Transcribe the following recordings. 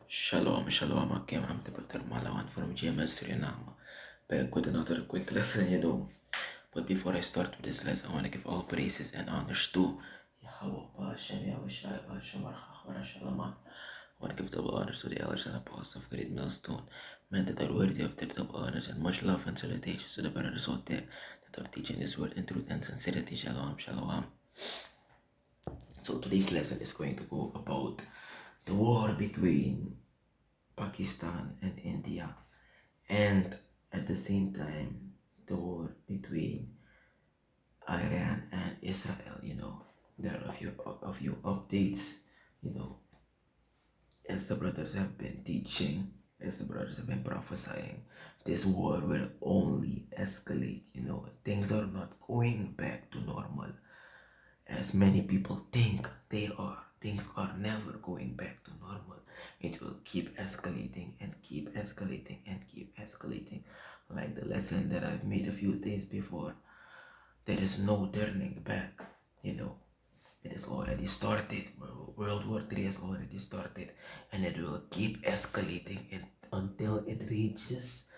Shalom, shalom, Akim. I'm the brother Malawan from GMS Suriname. Back with another quick lesson. But before I start with this lesson, I want to give all praises and honors to Yahweh, Hashem, Yahweh Shai, Hashem, Shalaman. I want to give double honors to the elders and apostles of Great Millstone. Men that are worthy of their double honors and much love and salutations to the brothers out there that are teaching this word in truth and sincerity. Shalom, shalom. So today's lesson is going to go about the war between Pakistan and India, and at the same time, the war between Iran and Israel. There are a few updates. You know, as the brothers have been teaching, as the brothers have been prophesying, this war will only escalate. Things are not going back to normal as many people think they are. Things are never going back to normal. It will keep escalating and keep escalating and keep escalating. Like the lesson that I've made a few days before, there is no turning back. It has already started. World War III has already started, and it will keep escalating until it reaches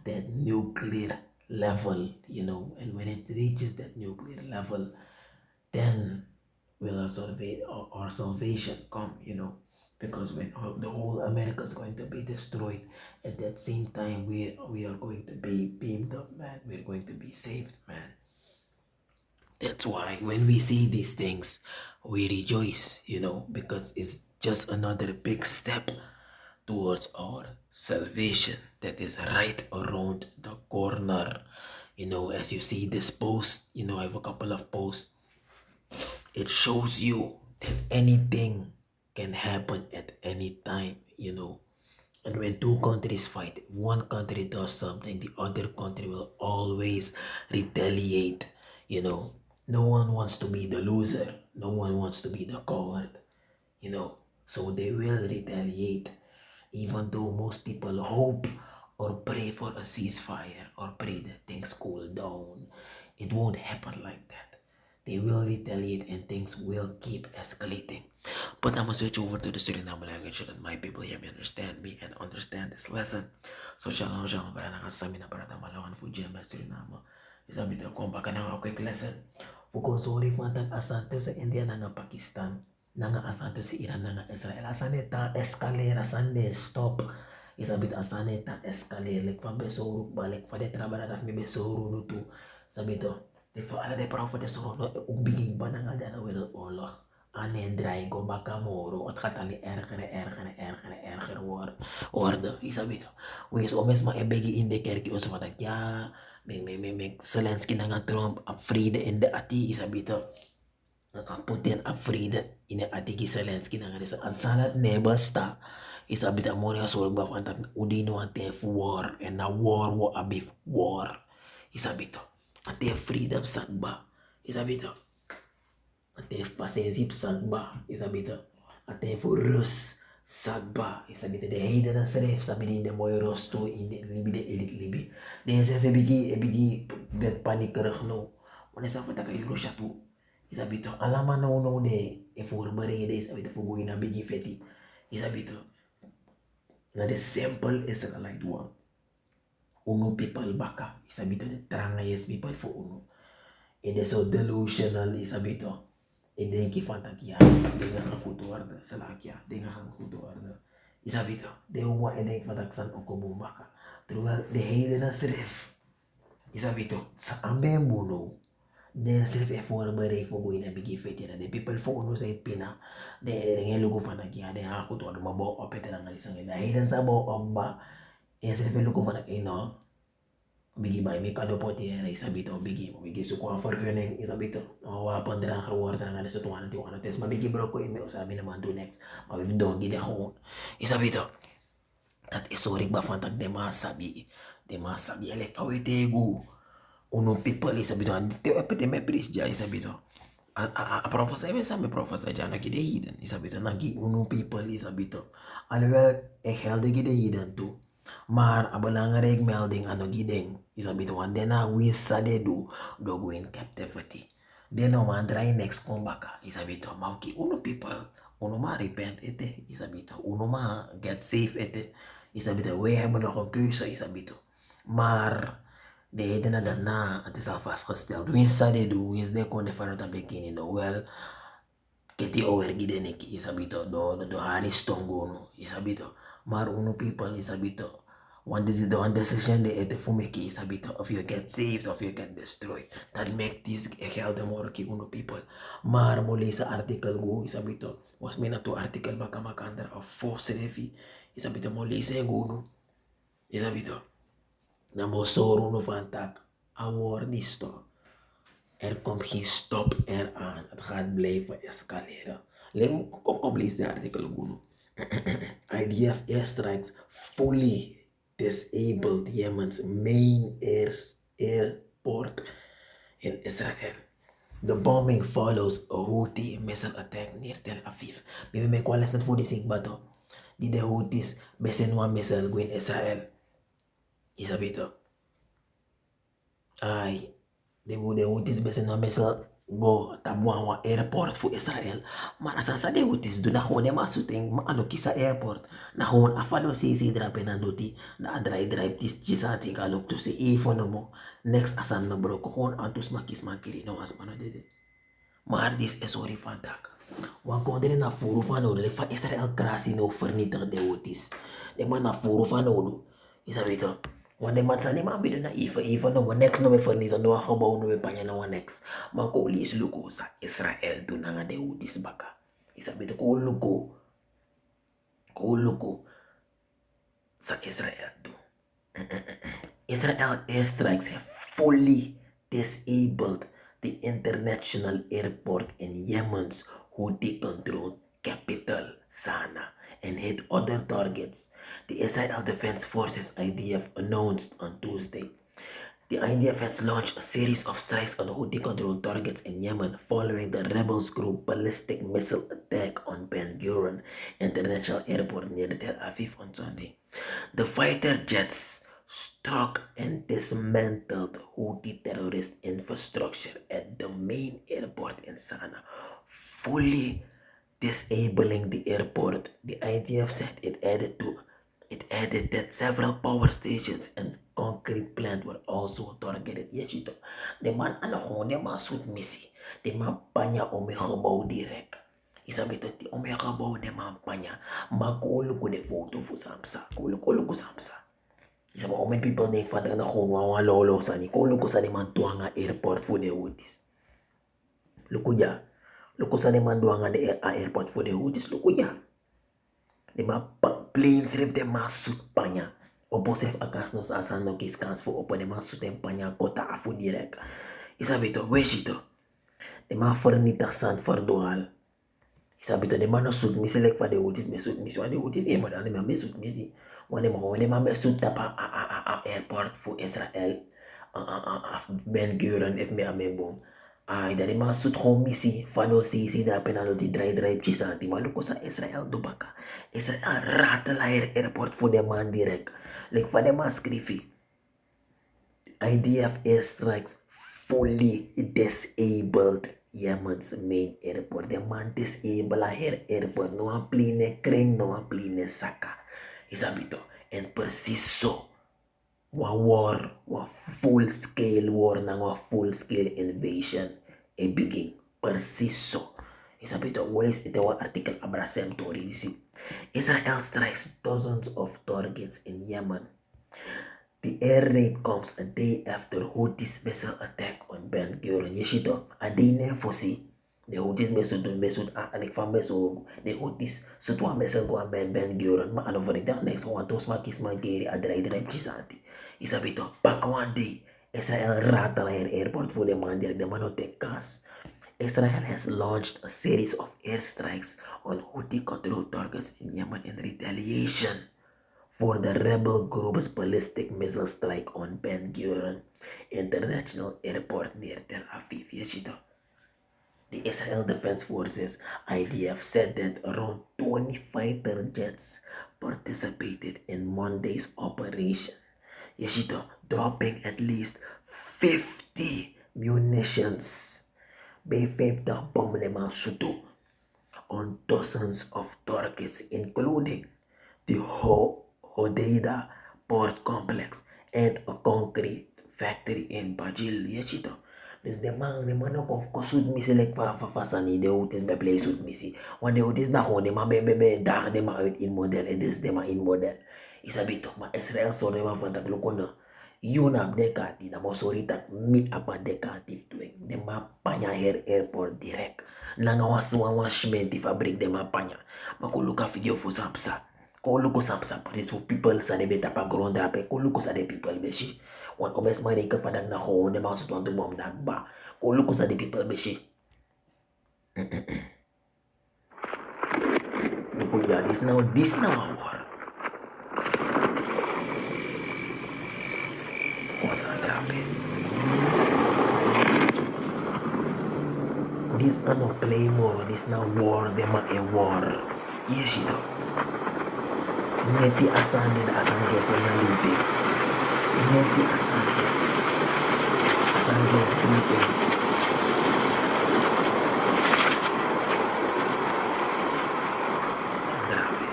that nuclear level. And when it reaches that nuclear level, then will our salvation come, because when the whole America is going to be destroyed, at that same time we are going to be beamed up, man. We're going to be saved, man. That's why when we see these things, we rejoice, because it's just another big step towards our salvation that is right around the corner. As you see this post, I have a couple of posts. It shows you that anything can happen at any time. And when two countries fight, if one country does something, the other country will always retaliate. No one wants to be the loser, no one wants to be the coward. So they will retaliate, even though most people hope or pray for a ceasefire or pray that things cool down. It won't happen like that. They will retaliate and things will keep escalating. But I'm gonna switch over to the Suriname language so that my people here may understand me and understand this lesson. So shalom shalom para nakasami na para malawan fu GMS Suriname. Isabi to kung baka na quick lesson. Fukon sorry fantan asante sa India na nga Pakistan. Na nga asante sa Iran na nga Israel. Asane ta escalate asane stop. Isabi to asane ta escalate. Like pa besoro balik pa de trabalhar mi besoro no tu. Sabi to Alla dei profeti sono ubiging ba na nga dyan wil oorlog. Ane draai go baka moro. At katali erger worden. Isabi to. Wees omes ma ebegi in de kerk ons wat ik ja. Meg Zelensky na nga Trump op vrede in de ati. Isabi to. Putin op vrede in de ati ki Zelensky na nga. So sanat ne basta. Isabi to mo na solg ba fantak udino ante war. En na war wo abif war. Isabi to. Ate freedom sagba, isabito. Ate pasensip sagba, isabito. Ate for rus sagba, isabito. De heide na seref sabi in de mooi rosto in de libi de elit libi. De seref ebigi dat panik kerag no. Wane sa fata kay Russia tu, isabito. Alama no de e for bering de isabito fugo ina bigi feti, isabito. Na de simple Israelite one. Uno people baka, isabito de trangayes people for uno. It is so delusional, isabito. Ede ki fantakia, de nga kakutuarda, salakia, de nga kakutuarda. Isabito, de uwa ede fataksan okobumaka. Terwijl de hele schrift, isabito, sa ambembuno, de schrift e voor bere voor goeie na bigi fetira. De people for uno say pina, de ngelu ko fantakia, de nga kakutuarda, mabo opete na ngalisang ida. Hiden sa bo obba, schrift e luko fantakia, no? Bigi bay mi kado poti na isabito bigi suko ang forgening isabito wapan dira ka warta nga sa tuwan ti ano tes mabigi bro ko ime usabi naman do next mabig do gide ko isabito that is sorry ba fantag de masabi ele pawitegu uno people isabito te pete me pris ja isabito a professor even sabe professor ja na gide hiden isabito nagi uno people isabito alwe e helde gide hiden tu maar abelangrijk melding ano gideng isabito wan dena wisa de do go in captivity deno man dry next kombaka isabito mauki uno people uno ma repent ete, isabito. Uno ma get safe ete, isabito. We hebben nog een keuze, isabito. Maar de heden dat na, het is al vastgesteld. Wins dat de doen, wins de kon de vanuit het begin, no wel. Keti overgide neki, isabito. Do hari stongono, isabito. Maar uno people, isabito. One decision de ete fumeki, isabito. Of you get saved, of you get destroyed. That make this geld more ki uno people. Maar mo lezen artikel go, isabito. Was me na to artikel baka makandra of force refi. Isabito mo lezen go no. Isabito. Na mo soro no van tak. Award die stop. Er komt geen stop eraan. Het gaat blijven escaleren. Kom lees de artikel goed. IDF airstrikes fully disabled Yemen's main airport in Israel. The bombing follows a Houthi missile attack near Tel Aviv. Maybe make one lesson for this bato. Die de Houthis besen one missile go in Israel. Isabito. Ay, de Houthis besen one missile go tabuan wa airport voor Israël. Maar als ze de Houthis doen, dan gewoon de masuting, maar ano kisa airport. Dan gewoon afado si drapen na doti. Na drive tis chisa tinga luk to si ifo no mo. Next asan no bro, gewoon antus makis makiri no as mano dede. Maar dit is sorry vandaag. Want konden na furu van nodig, van Israël krasi no vernietig de Houthis. De man na furu van nodig. Is dat weet je? Want de man zei, maar binnen na even no next no me vernietigen, no gebouw no me panja no next. Maar ko lis luko sa Israël doen na de Houthis baka. Is dat weet je? Ko luko sa Israël doen. Israel airstrikes have fully disabled the international airport in Yemen's Houthi-controlled capital, Sana'a, and hit other targets, the Israel Defense Forces IDF announced on Tuesday. The IDF has launched a series of strikes on Houthi-controlled targets in Yemen following the rebels' group ballistic missile attack on Ben Gurion International Airport near Tel Aviv on Sunday. The fighter jets struck and dismantled Houthi terrorist infrastructure at the main airport in Sana'a, fully disabling the airport. The IDF said it added that several power stations and concrete plant were also targeted. Yes, ito. De man ano ko, de man suit misi. De man panya ome gebouw direct. Isabi to ti ome gebouw de man panya. Makulu ko de foto fu samsa. Kulu ko samsa. Isabi ome people denk van na gewoon wa lolo sa ni. Kulu ko sa de man tuanga airport fu de Houthis. Lukuya. Luko sa de man tuanga de airport fu de Houthis. Lukuya. De ma planes ref de ma suit panya. Opo sef akas nos asan no kis kans fu opo de ma suit en panya kota afu direct. Isabi to, weshito. De ma vernietig sand verdoal. Isabi to, de ma no suit misi lek van de Houthis me suit misi. Want de Houthis maar dan de ma me suit misi. Want de ma me suit tapa airport fu Israel. Ben Gurion if me ame boom. Ay, dari masuk komisi, fano si da penalo di drive chisanti, maluko sa Israel dubaka. Israel rata la airport for the man direct. Like for the man skrifi. IDF airstrikes fully disabled Yemen's main airport. The man disable a airport. No one plane kring, no one plane saka. Isabito. En precies zo. War, full-scale war na full-scale invasion e begin preciso. Isabi to, what is ito article abrasem to rin Israel strikes dozens of targets in Yemen. The air raid comes a day after Houthis missile attack on Ben Gurion. Yeshito, a day ne fosi. The Houthis mesut alik van meso. The Houthis sutwa missile go aan Ben Gurion. Ma ano voor ik dacht next gewoon tos makis mageri a drive chisanti. Isabi to, pak one day. Israel rattle airport voor de man direct de man take gas. Israel has launched a series of airstrikes on Houthi-controlled targets in Yemen in retaliation for the rebel group's ballistic missile strike on Ben Gurion International Airport near Tel Aviv. Yeshito. The Israel Defense Forces IDF said that around 20 fighter jets participated in Monday's operation. Yeshito, dropping at least 50 munitions. Bij 50 bommen sutu on dozens of targets, including the Hodeida port complex and a concrete factory in Bajil. Yechito. Dus de man ook kusud misi like fa sani de houtes be play suit misi. Want de houtes na gewoon de man be dag de man uit in model en dus de man in model. Isabi toch maar Israël so de man van dat lokona. Yuna de kati na mo sorry tak mi apa de kati tuing. De man panya her airport direct. Nanga wan shmenti fabrik de man panya. Maar ko look a video for sapsa. Ko look sapsa but it's for people sa de beta pa grond ape. Ko look sa de people beshi. Want obes maar reken van dat na gewoon de man so want de bom dat ba. Ko look sa de people beshi. Look ya this now a war. What's happening? This are no play more, this now war, they ma a war. Yes, ito. Neti asande da asanges na nalite. Neti asande. Asanges nite. Sandrabe.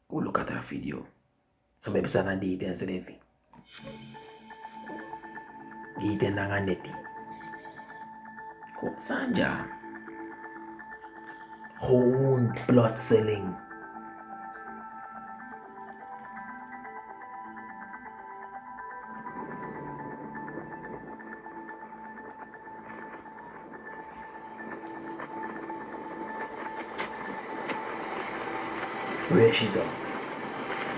Go look at that video. So maybe sana details revi. Details na nga neti. Ko sanja. Gewoon plot selling. Where she done?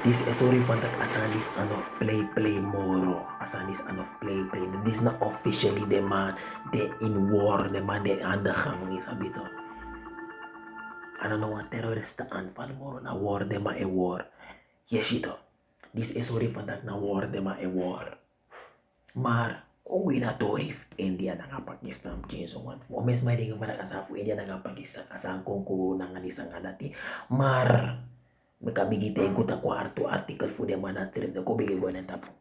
This is sorry for that asan is enough play moro. Asan is enough play. This not officially the man they in war, the man they aan de gang is a bit of. I don't know what terrorist aanval moro na war, de ma a war. Yes ito. This is sorry for that na war, de ma a war. Maar kung na torif India na nga Pakistan change one. O mes may dinga para kasafu India na nga Pakistan asan kung na nga nisang dati. Maar makabigite ko ta ko article fu de manat sirip ko bigi go nan tapo.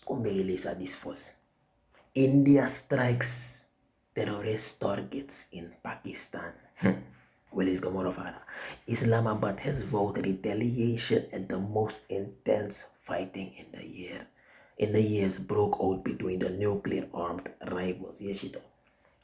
Kumbili sa this force. India strikes terrorist targets in Pakistan. Well, it's Gomorrah. Islamabad has vowed retaliation at the most intense fighting in the years broke out between the nuclear armed rivals. Yes, ito.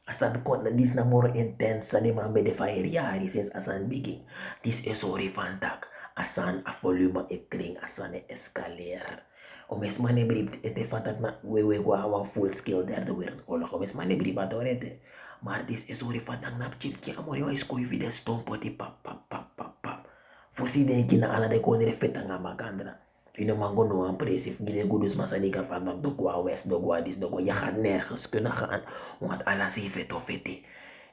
Asan ko na this na more intense sa di mga de fire yari since asan begin. This is sorry fantak. Asan a volume ekring asan e escaler. O mes mane brib ete fantak na wewe gwa awang full skill there the words all o mes mane brib adorete. Maar this is sorry fantak na chip ki amori wa isko video stone poti pap. Fosi de kina ala de ko ni feta nga magandra. Ino mango no aan presif gide gudus masanika van dat dogwa west dogwa dis dogwa je gaat nergens kunnen gaan want alles heeft of het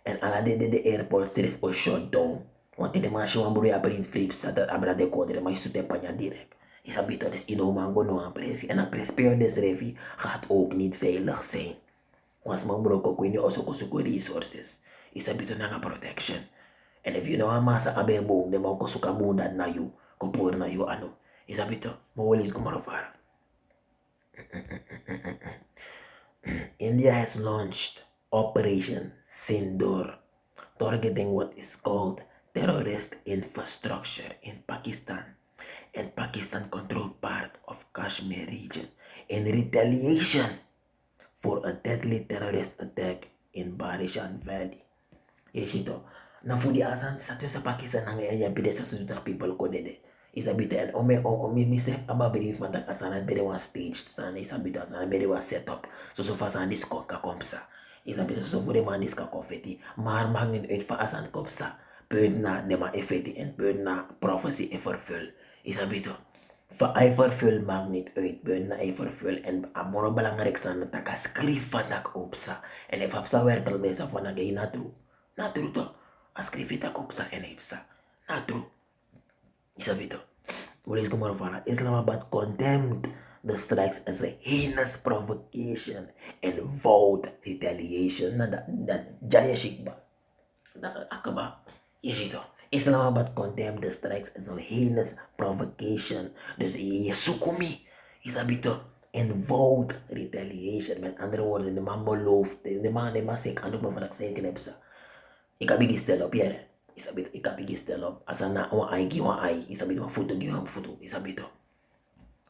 en ala de airport zelf o shutdown want de manche wan buru abrin flips dat abra de kodre maar sute panya direct is abito des ino mango no aan presi en aan prespeo des revi gaat ook niet veilig zijn want man buru ko kwini also kusuko resources is abito na protection and if you know a masa abe boom de man kusuka bunda na you kupur na you ano is a bit more is Gomorrah. India has launched Operation Sindoor, targeting what is called terrorist infrastructure in Pakistan and Pakistan-controlled part of Kashmir region in retaliation for a deadly terrorist attack in Barishan Valley. Yes, ito. Na fudi asan sa Pakistan nangyayari pide sa sudah people ko dede. Isabita and ome misef aba believe man that asana bere was staged sana isabita asana bere was set up so fa sana dis ka komsa isabita so for man dis ka confetti maar magnin uit fa asan komsa punt na de ma effetti en punt na prophecy e vervul isabita fa I vervul magnet uit punt na I vervul en amoro belangrijk sana taka skrif van tak opsa en if apsa werkel besa van na true to askrif tak opsa en ipsa na true. Isabito. Police Gomorrah Islamabad condemned the strikes as a heinous provocation and vowed retaliation. Na that Jaya Shikba. Na akaba. Yes ito. Islamabad condemned the strikes as a heinous provocation. Dus je zoekt me. Isabi toch? En vowed retaliation. Met andere woorden, de man belooft. De man zegt aan de man van dat ik heb ze. Ik heb je stel op, ja. Isabi, ik heb je stel op. Als een ai give een ai. Isabi, een foto give een foto. Isabi toch?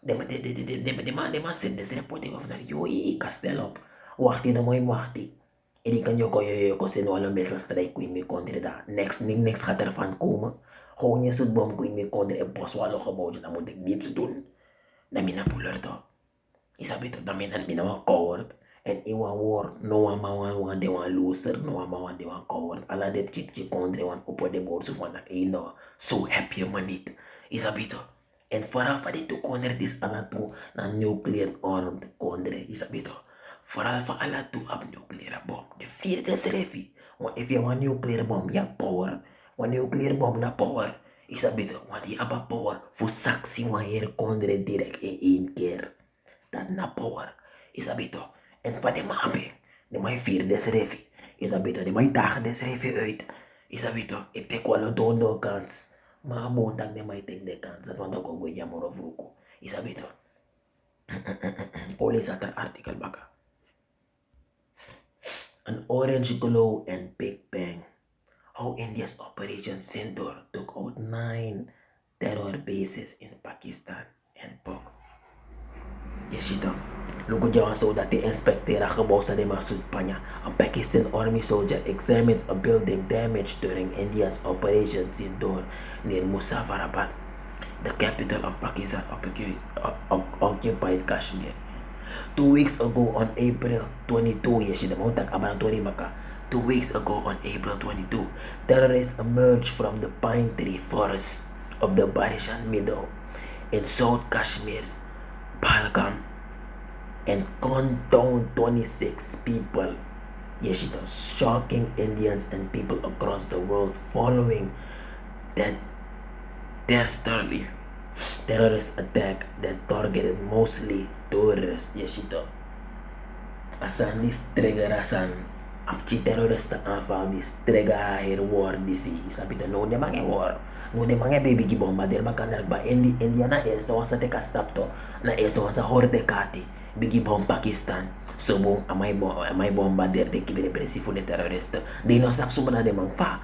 De man zegt dus reporting of dat. Yo, ik kan stel op. Wacht je, dan moet je wachten. En die kan je kosten alle mensen strijd kuin mee konden daar. Niks gaat ervan komen. Gewoon je zoet bom kuin mee konden en bos wallo gebouwd. Dan moet ik niets doen. Dan ben ik boeler toch. Isabi toch, dan ben ik een coward. En in een war, no one man de wan loser, no one man de wan coward. Alla de chip kondre wan op de boord. Zo van dat je nou, zo heb je me niet. Isabi toch. En vooral van die kondre dis alla toe na nuclear armed kondre. Isabi toch. Vooral van alle toe op nucleaire bom. De vierde schrijfie. Want if je een nucleaire bom, je hebt power. Een nucleaire bom na power. Is dat beter? Want je hebt power voor sanctie wanneer je kondre direct in één keer. Dat na power. Is dat beter? En van de mabe, de mijn vierde schrijfie. Is dat beter? De mijn dagende schrijfie uit. Is dat beter? Ik take wel een dondo kans. Maar bon dat de mijn take de kans. Dat want ik ook bij jammer of roeko. Is dat beter? Ik lees dat artikel bakken. An orange glow and Big Bang. How India's Operation Sindoor took out 9 terror bases in Pakistan and Pak. Je ziet dan. Look at so that the inspector a gebouw sa de Masud Panya. A Pakistan army soldier examines a building damaged during India's Operation Sindoor near Muzaffarabad, the capital of Pakistan occupied Kashmir. 2 weeks ago on April 22, yes, the mountain Abantori Baka. 2 weeks ago on April 22, terrorists emerged from the pine tree forest of the Barishan Meadow in South Kashmir's Pahalgam and gunned down 26 people. Yes, it was shocking Indians and people across the world following that dastardly terrorist attack that targeted mostly tourists. Yes, it was. Asan this trigger asan apchi terroristen aanval die trigger hier war disi. Sabi to no de mange war. No de mange baby gi bomba der makanar ba India na eerste was te ka stap to. Na eerste was a horde kati bigi bom Pakistan. So bom amai bomba der de kibere presi voor de terroristen. Die no sap sumana de man fa.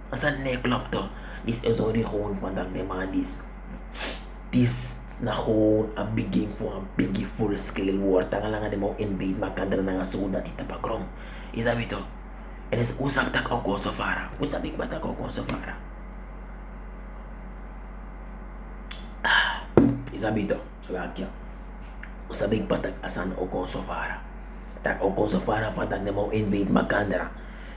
Asan ne klop to. Dis is already gewoon van dat de man dis na gewoon een begin voor een big full scale war. Tanga lang de mo invade makandra na nga soldat ita pa grong. Isabi to. En is usap tak au konsofara. Usabi ba tak au konsofara. Isabi to. So lakya. Usabi ba tak asan au konsofara. Tak au konsofara fa tak de mo invade makandra.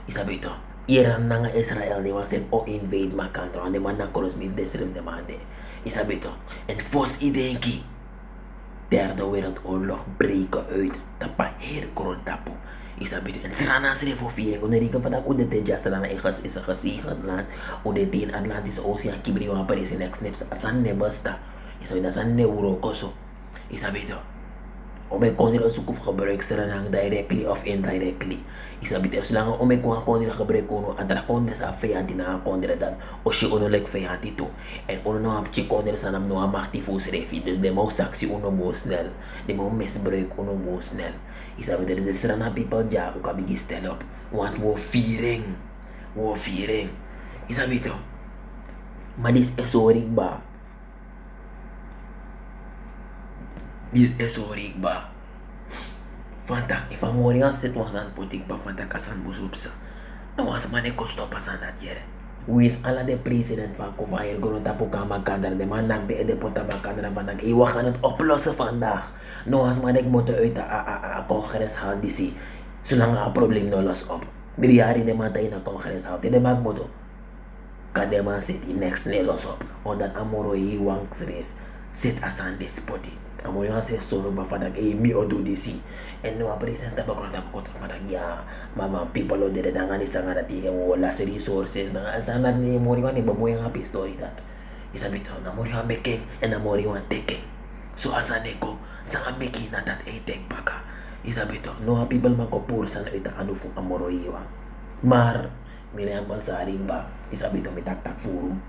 Isabi to. Iran na nga Israel di was o invade makandra. Ande man na koros mi desrim de mande. Isabi to. En fos idenki. Derde Wereldoorlog breken uit. Tapa heer kron tapo. Isabi to. En srana sre voor viering. Oneriken van dat hoe de jasrana is een gezegend land. Hoe de teen Atlantische Oceaan kibri wan Paris in ex-nips. Asan ne basta. Isabi na san ne uro koso. Isabi to. Ome kondir een zoekhoef gebruik serenang directly of indirectly. Isabi to. Zolang ome kon kondir gebruik kono. Antara kondir sa vijanti na kondir dan. O si ono lek vijanti to. En ono no hapchi kondir sa nam no amachti fos refi. Dus de mau saksi ono bo snel. De mau misbruik ono bo snel. Isabi to. De serana people ja uka bigi stel op. Want wo viering. Wo viering. Isabi to. Maar dis esorik ba. Dis esorik ba. Fantak, if amori an set was an politik ba fantak asan busupsa. No was mane kosto pasan dat yere. Wees ala de president van Kuwait gewoon tapu kama kandar de man nak de pota makandar van nak we gaan het oplossen vandaag. No was man ik moet uit a congres haal disi. Zolang een probleem no los op. 3 jaar de man in een congres haal. De man moet kadema city next ne los op. Omdat amoro yi wang schreef. Sit asan despoti. Amo yung se solo ba fadak mi odo disi. And no presenta ba kon tapos ko fadak ya mama people o de dangan isa nga dati wala sa resources na sana ni mori ni baboy nga story that. Isabi to na mori ha making and na mori wan taking. So asane ko sa making na that take baka. Isabi to no people makopur sa ita ano fu amoro iwa. Mar Miriam Balsaring ba, isabi to may tak-tak forum.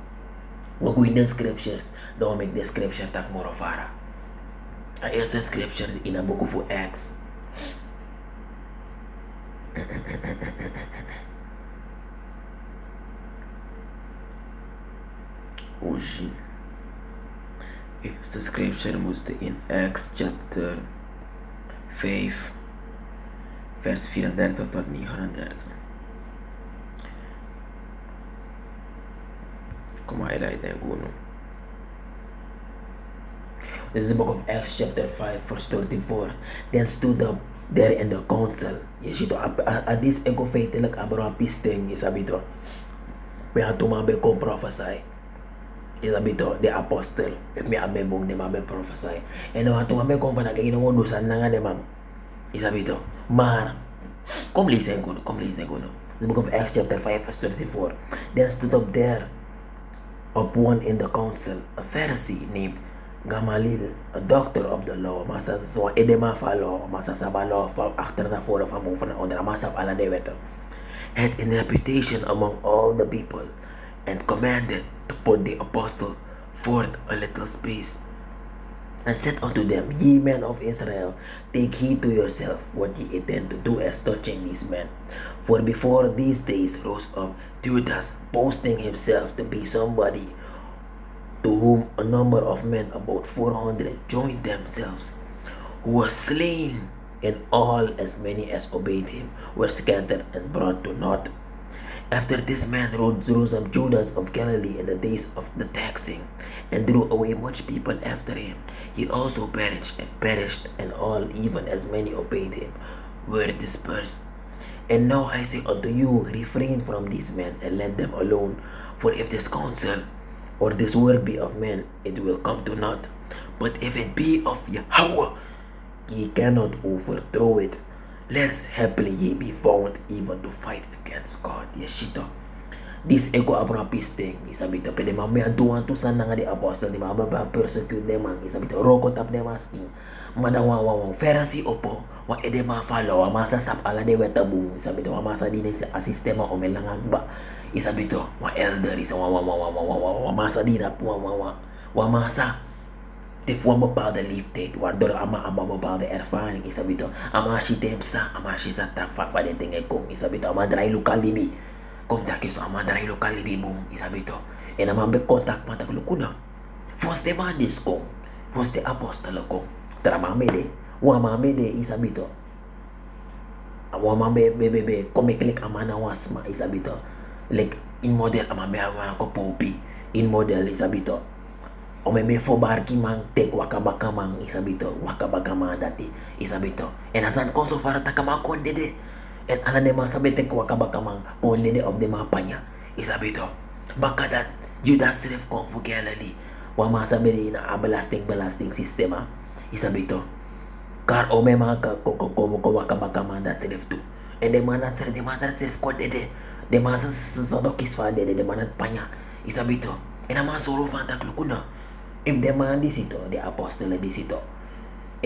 Wag in the scriptures, don't make the scripture tak morofara. Ang eerste scripture in a book of Acts. Hoje, eerste scripture moest in Acts chapter 5, vers 34 tot 39. Kom maar uit en go no. This is the book of Acts chapter 5 verse 34. Then stood up there in the council. Je ziet at this ego feitelijk Abraham pisting is abito. Bij tumabe kon prophesy. Is abito the apostle. If me abe bong de mabe prophesy. En dan tumabe kon van kaya no dosan na nga de mam. Is abito. Maar kom lezen kuno. The book of Acts chapter 5 verse 34. Then stood up there up one in the council, a Pharisee named Gamaliel, a doctor of the law, masa so edema follow, masa sabalo from after the four of among from under masa ala de weto, had in reputation among all the people, and commanded to put the apostle forth a little space, and said unto them, Ye men of Israel, take heed to yourself what ye intend to do as touching these men. For before these days rose up Judas, boasting himself to be somebody, to whom a number of men, about 400, joined themselves, who was slain, and all as many as obeyed him were scattered and brought to naught. After this man rose up Judas of Galilee in the days of the taxing, and drew away much people after him. He also perished, and all, even as many obeyed him, were dispersed. And now I say unto you, refrain from these men, and let them alone. For if this counsel or this word be of men, it will come to naught. But if it be of Yahweh, ye cannot overthrow it, lest happily ye be found even to fight against God. Yeshito. This ego Abraham pisting, isabito, pwede mamaya duwan to sana nga di apostle, di mababa persecute demang, isabito, rokot up dem asking, madang wawawang, Pharisee opo, wa edema follow, wa masa sap ala de wetabung, isabito, wa masa din sa sistema o melangagba, isabito, wa elder, isa wa masa din up, wa masa, if wa bepaalde leeftijd, waardoor ama bepaalde ervaring, isabito, ama si temsa, ama si sa tafa, fa de tingay kong, isabito, ama dry lokal libi, kung taki so amandaray lokal libibong isabito e naman be kontak pantaglukuno fos de mandis kong fos de apostol kong tramame de wamame de isabito wamame bebebe komiklik amana wasma isabito like in model amame awa ko popi in model isabito o me fo barki mang tek wakabaka mang isabito wakabaka mang dati isabito e nasan ko so far takamakon dede and ala de masabi tek wakabaka mang konde de of the mapanya isabito baka that Judas ref kong fu Galilee wa masabi de na balasting sistema isabito kar o me mga ko wakabaka mang that ref tu and de manat sir de manat ref ko de masa sa dokis fa de manat panya isabito and ama solo fanta klukuna if de man disito de apostol disito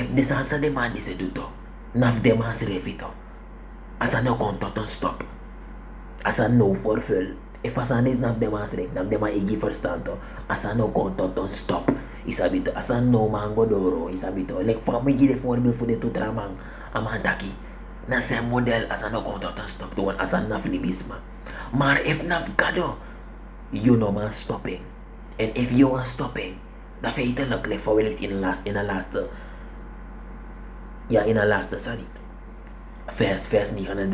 if de sasa de man disiduto naf de mas refito asa no kontoton stop asa no fulfill if asa is naf de mas ref naf de ma igi verstanto asa no kontoton stop isabito asa no mango doro isabito like famigi de voorbeeld voor de tutramang amantaki na zijn model asa no kontoton stop tuwan asa naf libisma maar if naf gado you know man stopping and if you are stopping the feitelijk like for will in a last sorry vers 39.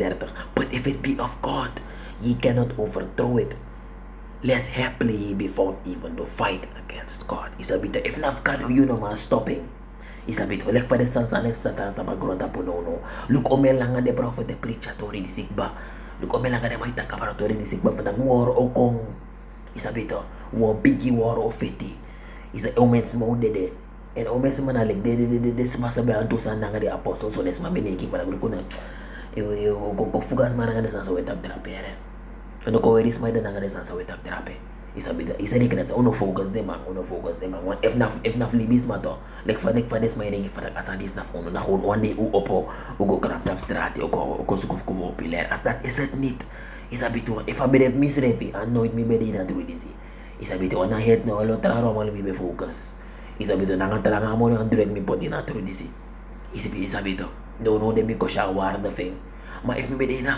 But if it be of God, ye cannot overthrow it, lest happily ye be found even to fight against God. Isabito, if not God, you know man stopping. Isabito, like for the sons and sa tatapagronda po no. Look omel lang nga de prophet de preachatori di sigba. Look omel lang nga de may takaparatori di sigba patang war o kong. Isabito, war bigi war o fiti. Isa omens mo de. And omens manalig de sumasabihan to sana nga di apostol so des mabiniki para ko na kung fugas man nga sa wetap therapy ere ano ko iris may nga sa wetap therapy isa ni kada sa uno focus de man if na libis ma to like fa des may ringi para asadis na uno na kun one day uopo ugo krap tap strati ugo sukuf ko piler as that isn't need Isabito, if I believe Miss Refi, anoint me bedi na through this. Isabito, na head no, alo traro mal mi be focus. Isabito, nangatalanga mo na android mi poti na through this. Isabito, no de mi ko siya war the thing. Ma if mi bedi na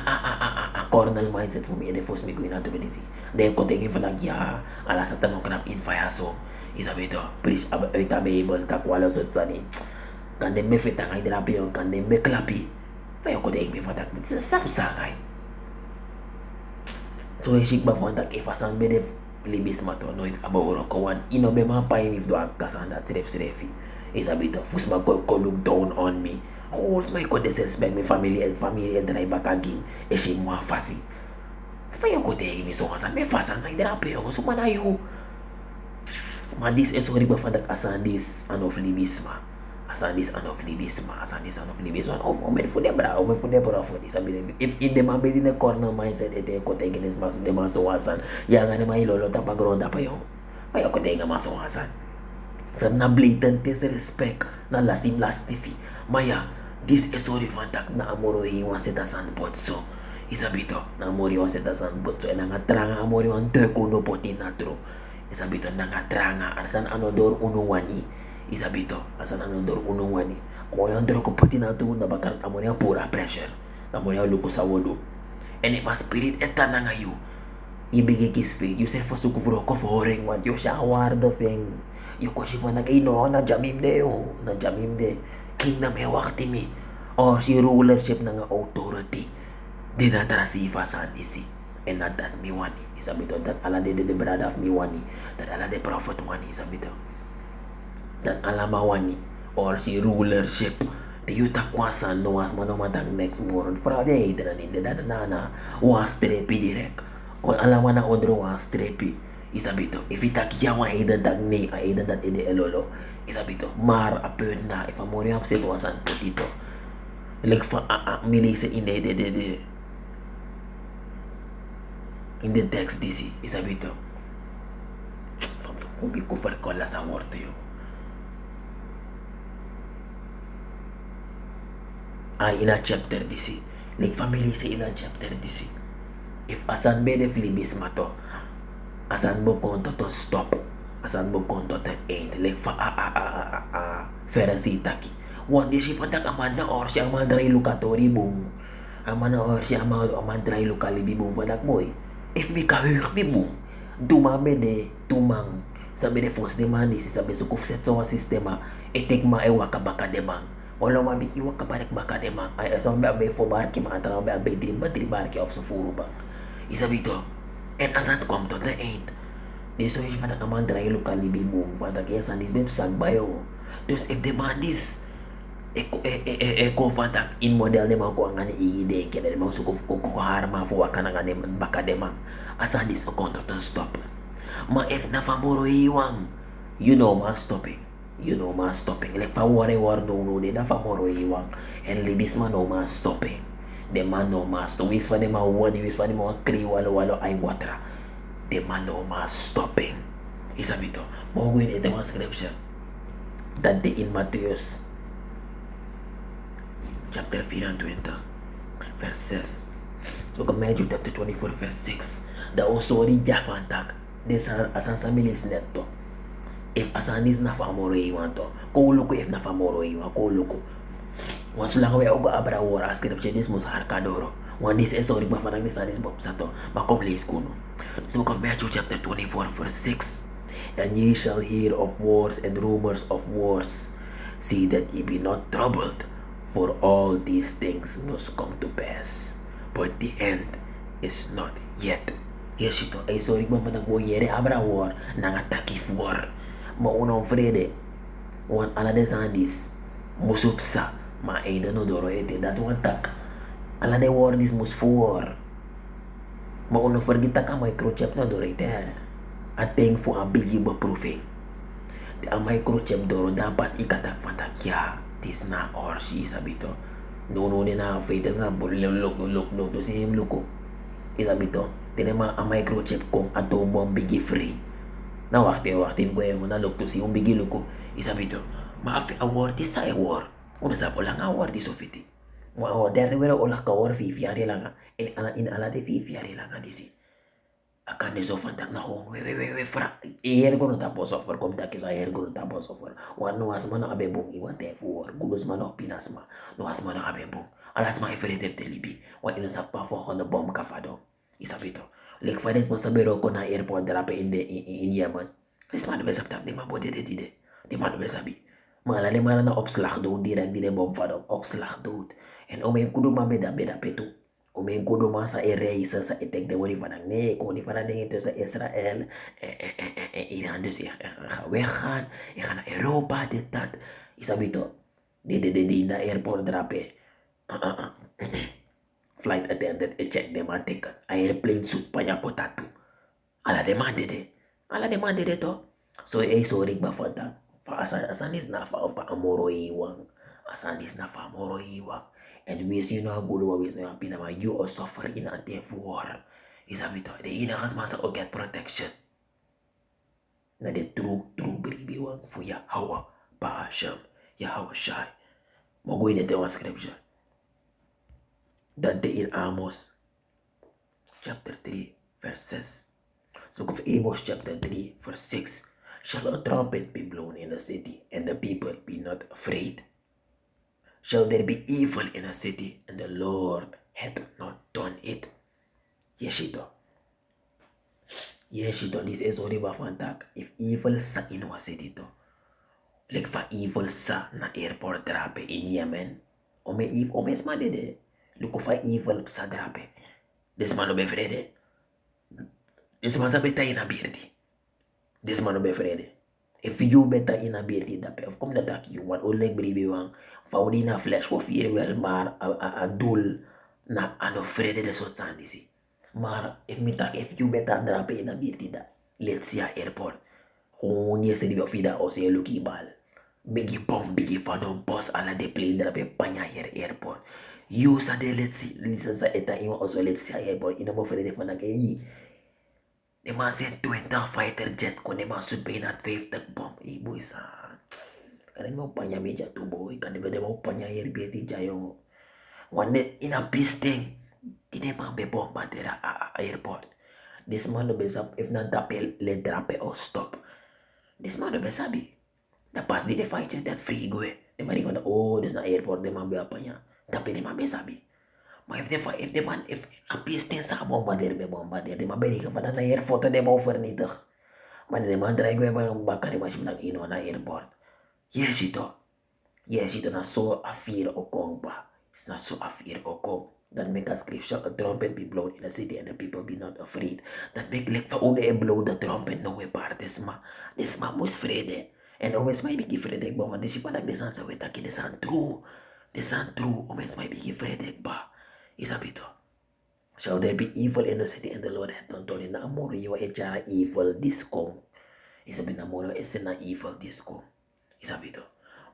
cornel mindset for me, de force mi ko na through this. De ko tingin fa nagya, ala sa tanong krap in fire so. Isabito, preach ay able ta kwala so tsani. Kan dem me fita ngai drapi yon kan dem me klapi. Fa yo ko tingin mi fa tak sap sakay. So shik ba fon tak ifasan bede libis mato no it abawro ko wan ino be ma pay if do kasan that srefi. Isabito, fus ba ko look down on me. Holds my ko disrespect me family and drive back again. E si mo fasi. Fa yo ko tingin mi so kasan me fasan ngai drapi yon so manayo. Ma this is sorry ba fadak asan this of libisma. Asan this of libisma. Of omen fu debra for this. If in the mabili na corner mindset ete ko tege des mas de maso asan. Ya nga na may lolo ta pagronda pa yo. Kaya ko tege maso asan. Sa na blatant disrespect na lasim lastifi. Maya this is sorry fadak na amoro hiwa seta san potso. Isabito na amori wa seta san potso na nga tranga amori on de kuno poti natro. Isabito nangatranga asan anodor unungwani. Isabito asan anodor unungwani. Kung yung dor ko pati na ito na bakar amo niya pura pressure. Amo niya luko sa wolo. And if spirit eta na ngayon. Ibigay kis fake. You say for sukufuro ko foring what you shower the thing. You ko siya na kaino na jamim de yo. Na jamim de. Kingdom e wakti mi. Or si rulership na nga authority. Di na tarasifa sa disi. And not that me wani. Isabito that ala de brother of me wani. That ala de prophet wani. Isabito. That ala ma wani. Or si rulership. The yuta kwasan no was manomatang next moron. Friday na ni that na was trepi direct. Or ala wana odro was trepi. Isabito. If itakiya wa aidan that ni aidan that ide elolo. Isabito. Mar appeared na. If amori upset wasan potito. Like for milise in the text DC, Isabito. Kung ko farkola sa word to you. In a chapter DC. Like family say in a chapter DC. If asan be de filibis mato, asan mo konto to stop, asan mo konto to ain't. Like fa Pharisee taki. One day si patak amanda or si amanda ray lukatori boom. Amana or si amanda ray lukalibi boom patak boy. If mi kahuk mi boom, dumame de tumang. Sabi de force de mani si sabi sukuf set so sistema etek ma ewa ka baka demang. Wala mabit iwa ka balik baka demang. Ay asam be abe fo barki ma antara be abe tri barki of sufuru bang. Isabito. And asan kom to the ain't. This is patak amanda ray lukalibi boom. Patak yasan dis be sagbayo. Thus if the bandis eko fatak in model de ko ang ani igide kaya de mga sukuf ko harma fo akana ngani baka de mang asan dis o konto to stop ma if na famoro iwang you know ma stopping like pa ware war no de na famoro iwang and libis man no ma stopping de man no ma stop wis fa de ma wani wis fa de ma kri walo ay watra de man no ma stopping Isabito mo win ito mga scripture that the in Matthews chapter 4 and 20 verse 6. So Matthew chapter 24 verse 6. The osori jafantak this asan sa milis neto. If asan is na famoro iwan to. Kulo ko if na famoro iwan kulo ko. Once lang we ogo abra war scripture this mus harkadoro. One this esori ba fanang this anis bob sato makomlis kuno. So Matthew chapter 24 verse 6. And ye shall hear of wars and rumors of wars. See that ye be not troubled. For all these things must come to pass, but the end is not yet. Yes, ito ay sorry ba managwoyere abra war nangatakif war. Maunong frede. Wan ala de sandis musupsa maeda no doro ete that one tak. Ala de war this mus war. Maunong forgita ka microchip no doro ete hana. Ateng fu abigi ba proofing. The microchip doro dampas ikatak fantakya. This na or she Isabito. No na fatal na look to see him look. Isabito. Tinema a microchip kong atomo ang bigi free. Na wakti ko yung na look to see yung bigi look. Isabito. Maafi award is sa award. Una sa po lang award is of it. Derde wera ola kawar fifiari langa. In ala de fifiari langa disi. Akan zo vandaag na gewoon we fra eer gono tapo software kom tak is eer gono tapo software wan no asma no abe bong iwan te voor gulus ma no pinasma no asma no abe bong alas ma ifere te libi wan ino sapa fo hono bom kafado isabito lek fades ma sabero ko na airport drape in Yemen les ma no besap tak de ma bode de ma no besabi mala le mana na opslag dood direct di de bom fado opslag dood en ome kudu ma beda petu Ome kudu masa reisa sa itek de wori van nee, kon die van dingen tussen Israël en Iran. Dus ik ga weggaan, ik ga naar Europa, dit, dat. Isabito, die na airport drape. Flight attendant, check them and ticket. Airplane suit pa ya kotatu. Ala demande de to. So sorry ba fanta. Pa asan is na fa of pa amoro iwang. Asan is na fa amoro iwang. And we see no good wa wees na pinama you or suffer in a day for war. Isabito, de ina kas masa o get protection. Na de true bribi wang for ya hawa pa Hashem. Ya hawa shai. Mo go in the scripture. That day in Amos chapter 3 verse 6. So of Amos chapter 3 verse 6. Shall a trumpet be blown in a city and the people be not afraid? Shall there be evil in a city and the Lord hath not done it? Yes, ito. This is only bafantak. If evil sa in a city to. Like fa evil sa na airport drape in Yemen. Ome sma dede. Look fa evil sa drape. Des man no be vrede. Des man sa beta in a beerdi. Des man no be vrede. If you beta in a beerdi dape. Of kom dat you want oleg bribi wang. Faudi na flesh of hier wel maar a doel na ano vrede de soort sandisi. Maar if you beta drape in a beerdi da. Let's see a airport. Gewoon je se di ofida o se lucky bal. Bigi bomb, bigi fadon boss ala de plane drape panya hier airport. You sa de let's see listen sa eta in also let's see a airport. Ina mo vrede van ke yi. De man send 20 fighter jet ko de man should be not 50 bomb. Boy sa. Kan mo panya meja tu boy. Kan de mo panya hier beti jayo. One in a peace thing. Kine man be bomba de airport. This man no besap if not dape le drape or stop. This man no besabi. Da pas di de fight jet that free go. De man di this na airport de man be apanya. Dape de man besabi. Maar if a peace thing sa bombardeer, de man ben ik van dat airport de man vernietig. Maar de man draai go even bakka de machine nak ino na airport. Yes ito na so afir okong pa. It's not so afir okong. That make a scripture a trumpet be blown in the city and the people be not afraid. That make like for only blow the trumpet no way part this ma moest vrede. En always may be vrede ba want de shipa nak de san sa wetaki de san true. De san true always may be vrede ba. Isabito. Shall there be evil in the city and the Lord hath not done it? Na amoro iwa echara evil disco. Isabito na amoro esena evil disco. Isabito.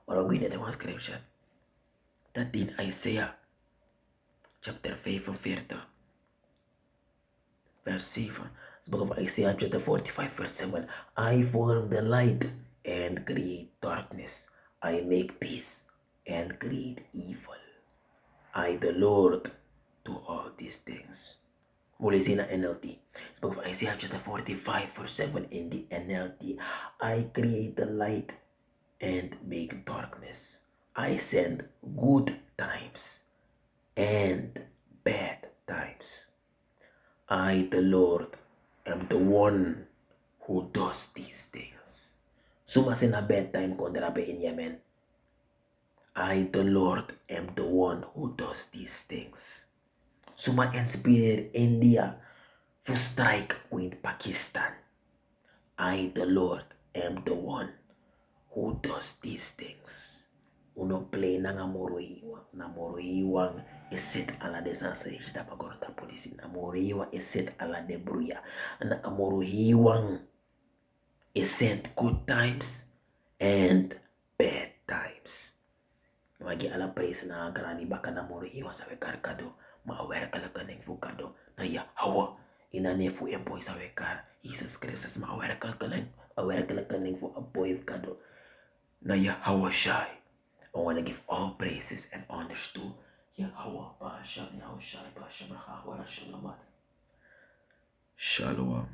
Ora go in the one scripture. That in Isaiah chapter 45 verse 7. It's book of Isaiah chapter 45 verse 7. I form the light and create darkness. I make peace and create evil. I the Lord do all these things. Muli na NLT. It's book of Isaiah chapter 45 verse 7 in the NLT. I create the light and make darkness. I send good times and bad times. I, the Lord, am the one who does these things. Sumasin na bad time ko darape in Yemen. I, the Lord, am the one who does these things. Suma inspired India to strike with Pakistan. I, the Lord, am the one who does these things. Uno play na nga moroiwang isit ala de sansage da pagorota polisi na moroiwang isit ala de bruya na moroiwang isent good times and bad times. Magi ala praise na karani baka na moroiwang sa wekar kado ma-aware ka lang kaning fukado na ya hawa inanefu empoy sa wekar Jesus Christ ma-aware ka lang kaning fu apoy kado na ya hawa shy. I want to give all praises and honors to Yahweh Ba'ashem Yahushai Ba'ashem Rachawara Shalamat. Shalom.